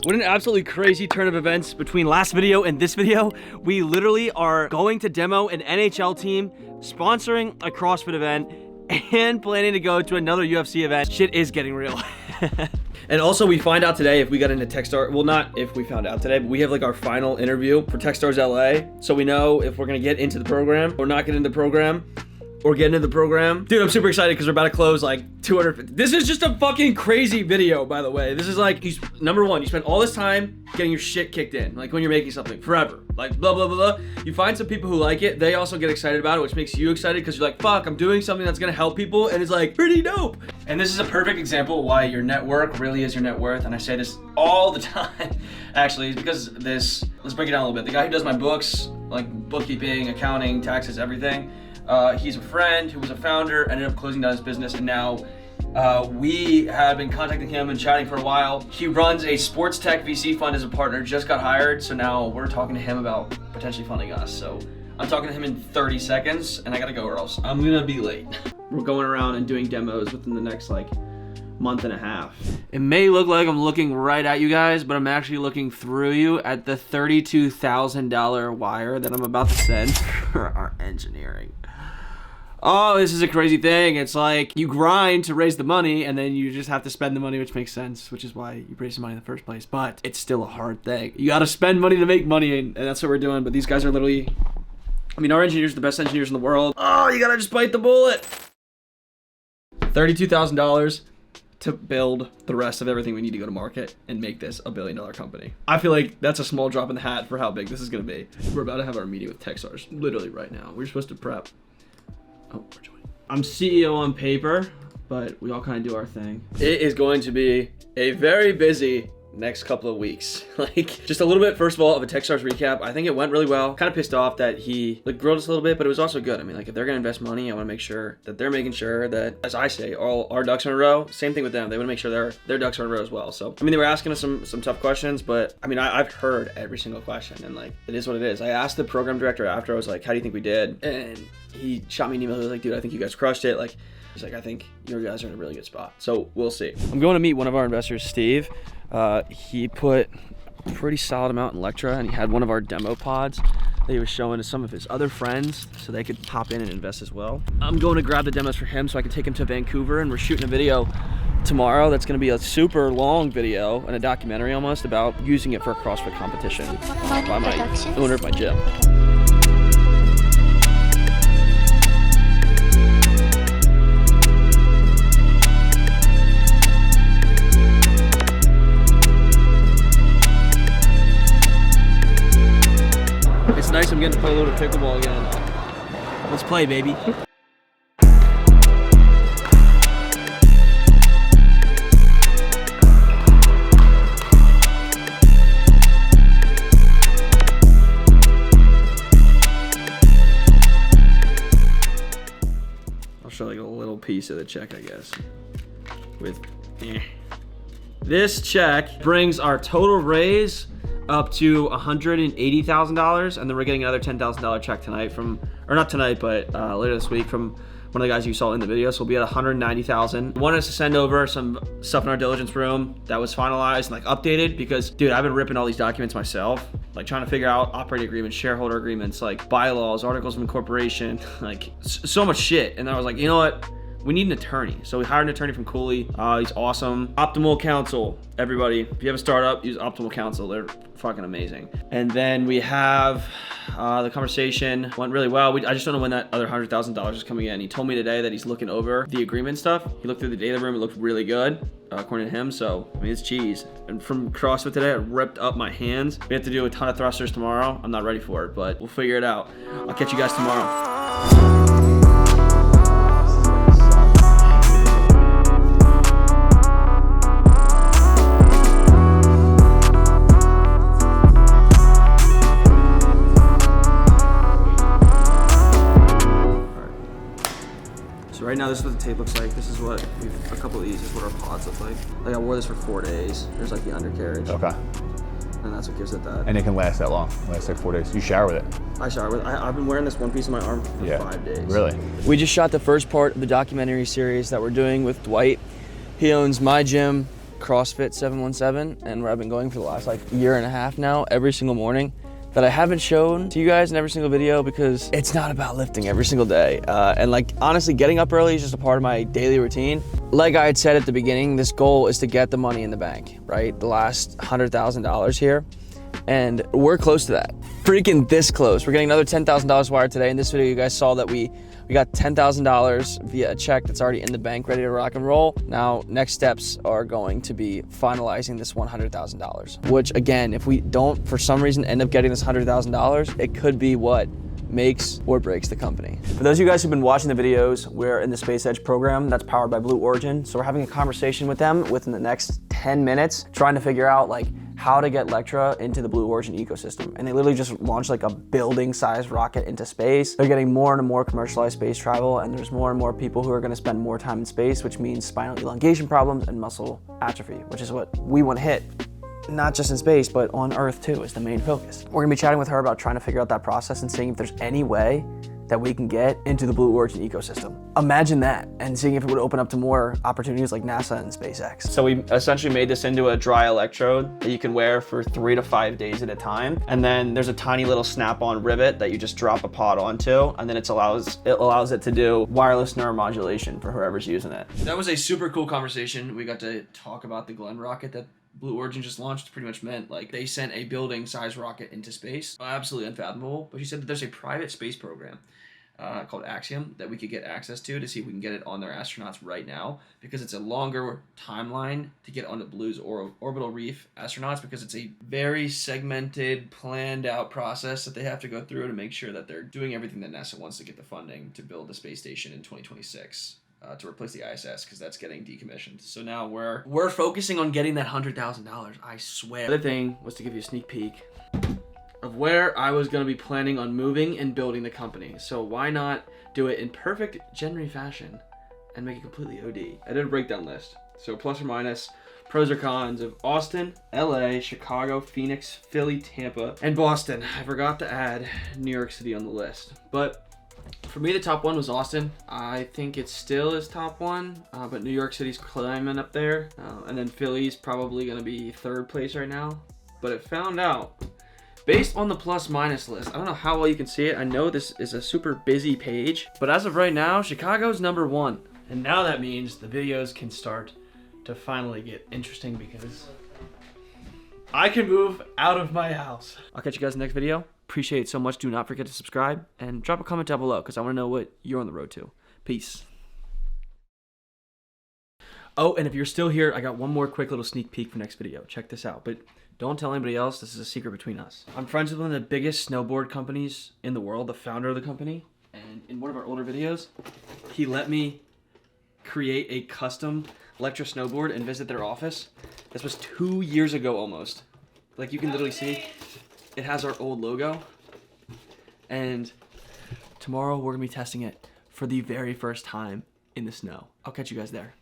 What an absolutely crazy turn of events between last video and this video. We literally are going to demo an NHL team, sponsoring a CrossFit event, and planning to go to another UFC event. Shit is getting real. And also we find out today if we got into Techstars, well, not if we found out today, but we have like our final interview for Techstars LA. So we know if we're gonna get into the program or not get into the program. Or get into the program. Dude, I'm super excited because we're about to close like 250. This is just a fucking crazy video, by the way. This is like, number one, you spend all this time getting your shit kicked in, like when you're making something forever, like blah, blah, blah, blah. You find some people who like it. They also get excited about it, which makes you excited because you're like, fuck, I'm doing something that's gonna help people and it's like pretty dope. And this is a perfect example of why your network really is your net worth. And I say this all the time, actually, because this, let's break it down a little bit. The guy who does my books, like bookkeeping, accounting, taxes, everything, he's a friend who was a founder, ended up closing down his business, and now we have been contacting him and chatting for a while. He runs a sports tech VC fund as a partner, just got hired, so now we're talking to him about potentially funding us. So I'm talking to him in 30 seconds, and I gotta go or else I'm gonna be late. We're going around and doing demos within the next like month and a half. It may look like I'm looking right at you guys, but I'm actually looking through you at the $32,000 wire that I'm about to send for our engineering. Oh, this is a crazy thing. It's like you grind to raise the money and then you just have to spend the money, which makes sense, which is why you raise the money in the first place. But it's still a hard thing. You got to spend money to make money, and that's what we're doing. But these guys are literally, I mean, our engineers are the best engineers in the world. Oh, you got to just bite the bullet. $32,000 to build the rest of everything we need to go to market and make this a $1 billion company. I feel like that's a small drop in the hat for how big this is going to be. We're about to have our meeting with Techstars literally right now. We're supposed to prep. Oh, we're joining. I'm CEO on paper, but we all kind of do our thing. It is going to be a very busy next couple of weeks. Like, just a little bit, first of all, of a Techstars recap. I think it went really well. Kind of pissed off that he like grilled us a little bit, but it was also good. I mean, like, if they're gonna invest money, I want to make sure that they're making sure that, as I say, all our ducks are in a row. Same thing with them. They want to make sure their ducks are in a row as well. So, I mean, they were asking us some tough questions, but I mean, I've heard every single question, and like, it is what it is. I asked the program director after, I was like, how do you think we did? And he shot me an email. He was like, dude, I think you guys crushed it. Like, he's like, I think you guys are in a really good spot. So we'll see. I'm going to meet one of our investors, Steve. He put a pretty solid amount in Lectra, and he had one of our demo pods that he was showing to some of his other friends so they could pop in and invest as well. I'm going to grab the demos for him so I can take him to Vancouver, and we're shooting a video tomorrow that's going to be a super long video and a documentary almost about using it for a CrossFit competition by my owner of my gym. It's nice I'm getting to play a little bit of pickleball again. Let's play, baby. I'll show like a little piece of the check, I guess. This check brings our total raise up to $180,000, and then we're getting another $10,000 check tonight from, or not tonight, but later this week from one of the guys you saw in the video. So we'll be at $190,000. Wanted us to send over some stuff in our diligence room that was finalized and like updated because, dude, I've been ripping all these documents myself, like trying to figure out operating agreements, shareholder agreements, like bylaws, articles of incorporation, like so much shit. And then I was like, you know what? We need an attorney. So we hired an attorney from Cooley. He's awesome. Optimal Counsel, everybody. If you have a startup, use Optimal Counsel. They're fucking amazing. And then we have the conversation went really well. I just don't know when that other $100,000 is coming in. He told me today that he's looking over the agreement stuff. He looked through the data room. It looked really good, according to him. So, I mean, it's cheese. And from CrossFit today, I ripped up my hands. We have to do a ton of thrusters tomorrow. I'm not ready for it, but we'll figure it out. I'll catch you guys tomorrow. Right now, this is what the tape looks like. This is what a couple of these is what our pods look like. Like, I wore this for 4 days. There's like the undercarriage. Okay. And that's what gives it that. And it can last that long. It lasts like 4 days. You shower with it? I shower with it. I've been wearing this one piece on my arm for 5 days. Really? We just shot the first part of the documentary series that we're doing with Dwight. He owns my gym CrossFit 717, and where I've been going for the last like year and a half now, every single morning, that I haven't shown to you guys in every single video because it's not about lifting every single day. And like, honestly, getting up early is just a part of my daily routine. Like I had said at the beginning, this goal is to get the money in the bank, right? The last $100,000 here. And we're close to that. Freaking this close. We're getting another $10,000 wired today. In this video, you guys saw that we got $10,000 via a check that's already in the bank, ready to rock and roll. Now, next steps are going to be finalizing this $100,000, which again, if we don't, for some reason, end up getting this $100,000, it could be what makes or breaks the company. For those of you guys who've been watching the videos, we're in the Space Edge program that's powered by Blue Origin. So we're having a conversation with them within the next 10 minutes, trying to figure out like how to get Lectra into the Blue Origin ecosystem. And they literally just launched like a building-sized rocket into space. They're getting more and more commercialized space travel, and there's more and more people who are gonna spend more time in space, which means spinal elongation problems and muscle atrophy, which is what we want to hit. Not just in space, but on Earth too is the main focus. We're gonna be chatting with her about trying to figure out that process and seeing if there's any way that we can get into the Blue Origin ecosystem. Imagine that, and seeing if it would open up to more opportunities like NASA and SpaceX. So we essentially made this into a dry electrode that you can wear for 3 to 5 days at a time. And then there's a tiny little snap-on rivet that you just drop a pod onto, and then it allows it to do wireless neuromodulation for whoever's using it. That was a super cool conversation. We got to talk about the Glenn rocket that Blue Origin just launched. Pretty much meant like they sent a building-sized rocket into space. Absolutely unfathomable. But she said that there's a private space program called Axiom that we could get access to see if we can get it on their astronauts right now, because it's a longer timeline to get onto Blue's orbital reef astronauts, because it's a very segmented, planned out process that they have to go through to make sure that they're doing everything that NASA wants to get the funding to build the space station in 2026. To replace the ISS, because that's getting decommissioned. So now we're focusing on getting that $100,000, I swear. The other thing was to give you a sneak peek of where I was going to be planning on moving and building the company. So why not do it in perfect January fashion and make it completely OD? I did a breakdown list. So plus or minus, pros or cons of Austin, LA, Chicago, Phoenix, Philly, Tampa, and Boston. I forgot to add New York City on the list. But for me, the top one was Austin. I think it still is top one, but New York City's climbing up there. And then Philly's probably gonna be third place right now. But it found out, based on the plus minus list, I don't know how well you can see it. I know this is a super busy page, but as of right now, Chicago's number one. And now that means the videos can start to finally get interesting because I can move out of my house. I'll catch you guys in the next video. Appreciate it so much. Do not forget to subscribe and drop a comment down below because I want to know what you're on the road to. Peace. Oh, and if you're still here, I got one more quick little sneak peek for next video. Check this out, but don't tell anybody else. This is a secret between us. I'm friends with one of the biggest snowboard companies in the world, the founder of the company. And in one of our older videos, he let me create a custom Lectra snowboard and visit their office. This was 2 years ago almost. Like you can literally see, it has our old logo. And tomorrow we're gonna be testing it for the very first time in the snow. I'll catch you guys there.